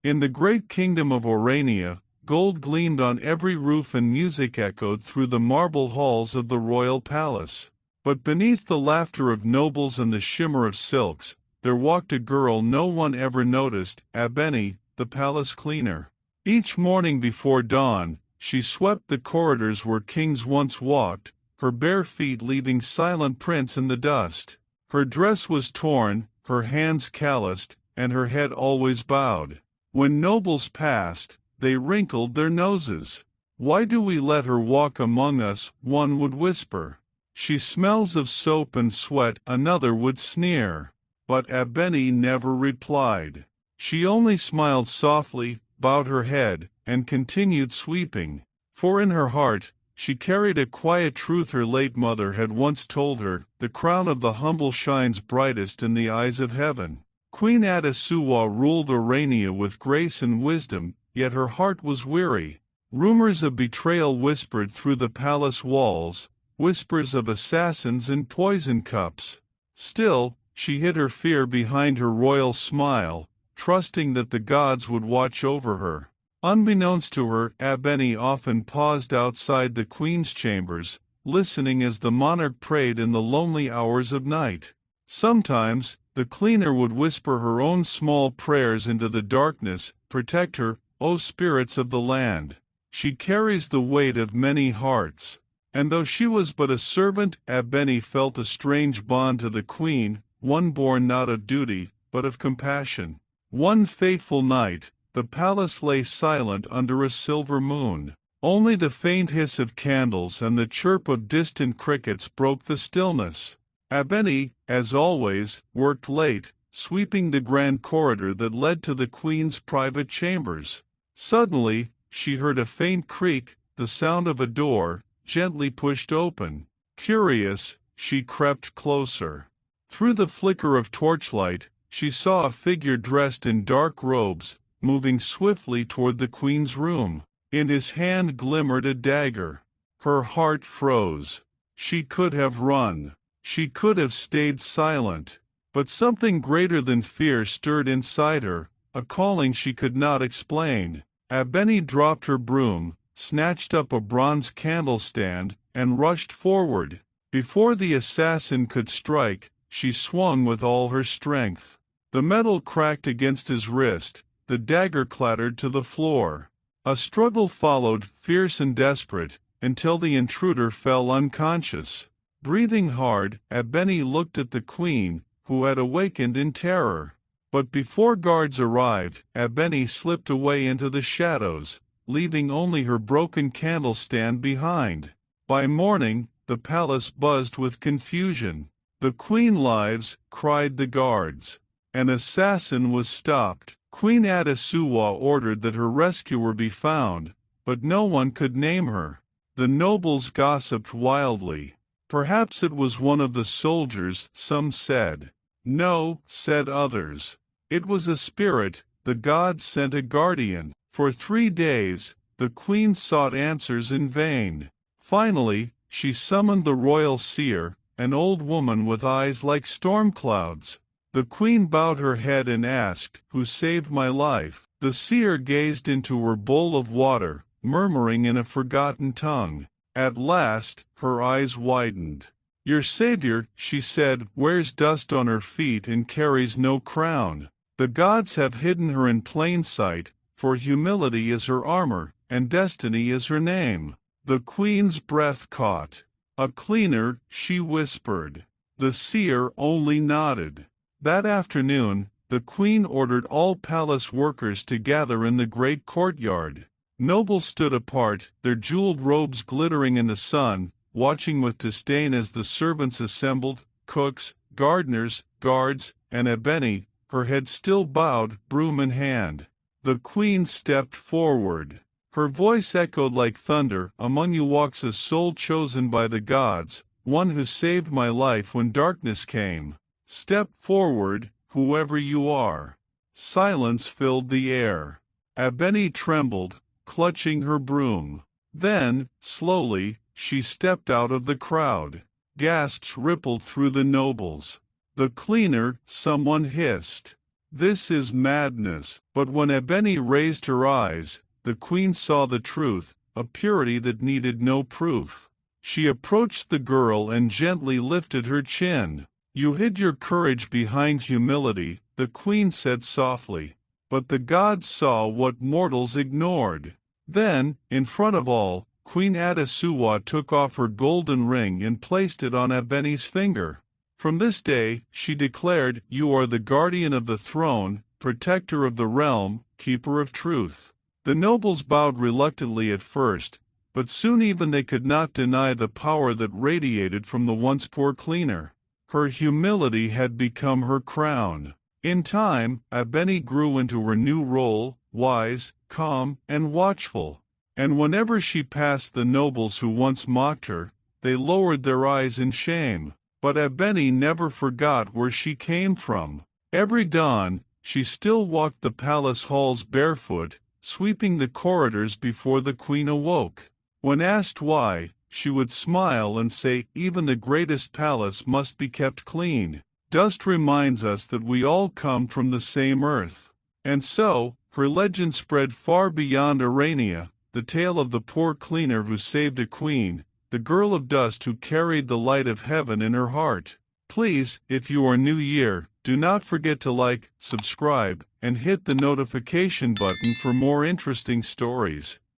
In the great kingdom of Orania, gold gleamed on every roof and music echoed through the marble halls of the royal palace. But beneath the laughter of nobles and the shimmer of silks, there walked a girl no one ever noticed, Abeni, the palace cleaner. Each morning before dawn, she swept the corridors where kings once walked, her bare feet leaving silent prints in the dust. Her dress was torn, her hands calloused, and her head always bowed. When nobles passed, they wrinkled their noses. "Why do we let her walk among us?" one would whisper. "She smells of soap and sweat," another would sneer. But Abeni never replied. She only smiled softly, bowed her head, and continued sweeping. For in her heart, she carried a quiet truth her late mother had once told her: the crown of the humble shines brightest in the eyes of heaven. Queen Adesuwa ruled Orania with grace and wisdom, yet her heart was weary. Rumors of betrayal whispered through the palace walls, whispers of assassins and poison cups. Still, she hid her fear behind her royal smile, trusting that the gods would watch over her. Unbeknownst to her, Abeni often paused outside the queen's chambers, listening as the monarch prayed in the lonely hours of night. Sometimes, the cleaner would whisper her own small prayers into the darkness: "Protect her, O spirits of the land. She carries the weight of many hearts." And though she was but a servant, Abeni felt a strange bond to the queen, one born not of duty, but of compassion. One fateful night, the palace lay silent under a silver moon. Only the faint hiss of candles and the chirp of distant crickets broke the stillness. Abeni, as always, worked late, sweeping the grand corridor that led to the queen's private chambers. Suddenly, she heard a faint creak, the sound of a door, gently pushed open. Curious, she crept closer. Through the flicker of torchlight, she saw a figure dressed in dark robes, moving swiftly toward the queen's room. In his hand glimmered a dagger. Her heart froze. She could have run. She could have stayed silent. But something greater than fear stirred inside her, a calling she could not explain. Abeni dropped her broom, snatched up a bronze candlestand, and rushed forward. Before the assassin could strike, she swung with all her strength. The metal cracked against his wrist, the dagger clattered to the floor. A struggle followed, fierce and desperate, until the intruder fell unconscious. Breathing hard, Abeni looked at the queen, who had awakened in terror. But before guards arrived, Abeni slipped away into the shadows, leaving only her broken candlestand behind. By morning, the palace buzzed with confusion. "The queen lives," cried the guards. An assassin was stopped. Queen Adesuwa ordered that her rescuer be found, but no one could name her. The nobles gossiped wildly. Perhaps it was one of the soldiers, some said. No, said others. It was a spirit, the gods sent a guardian. For 3 days, the queen sought answers in vain. Finally, she summoned the royal seer, an old woman with eyes like storm clouds. The queen bowed her head and asked, "Who saved my life?" The seer gazed into her bowl of water, murmuring in a forgotten tongue. At last, her eyes widened. "Your savior," she said, "wears dust on her feet and carries no crown. The gods have hidden her in plain sight, for humility is her armor, and destiny is her name." The queen's breath caught. "A cleaner," she whispered. The seer only nodded. That afternoon, the queen ordered all palace workers to gather in the great courtyard. Nobles stood apart, their jeweled robes glittering in the sun, watching with disdain as the servants assembled, cooks, gardeners, guards, and Abeni, her head still bowed, broom in hand. The queen stepped forward. Her voice echoed like thunder, "Among you walks a soul chosen by the gods, one who saved my life when darkness came. Step forward, whoever you are." Silence filled the air. Abeni trembled, clutching her broom. Then, slowly, she stepped out of the crowd. Gasps rippled through the nobles. "The cleaner," someone hissed. This is madness. But when Abeni raised her eyes, the queen saw the truth, a purity that needed no proof. She approached the girl and gently lifted her chin. You hid your courage behind humility, the queen said softly. But the gods saw what mortals ignored. Then, in front of all, Queen Adesuwa took off her golden ring and placed it on Abeni's finger. From this day, she declared, you are the guardian of the throne, protector of the realm, keeper of truth. The nobles bowed reluctantly at first, but soon even they could not deny the power that radiated from the once poor cleaner. Her humility had become her crown. In time, Abeni grew into her new role, wise, calm, and watchful. And whenever she passed the nobles who once mocked her, they lowered their eyes in shame. But Abeni never forgot where she came from. Every dawn, she still walked the palace halls barefoot, sweeping the corridors before the queen awoke. When asked why, she would smile and say, even the greatest palace must be kept clean. Dust reminds us that we all come from the same earth. And so, her legend spread far beyond Orania, the tale of the poor cleaner who saved a queen, the girl of dust who carried the light of heaven in her heart. Please, if you are new here, do not forget to like, subscribe, and hit the notification button for more interesting stories.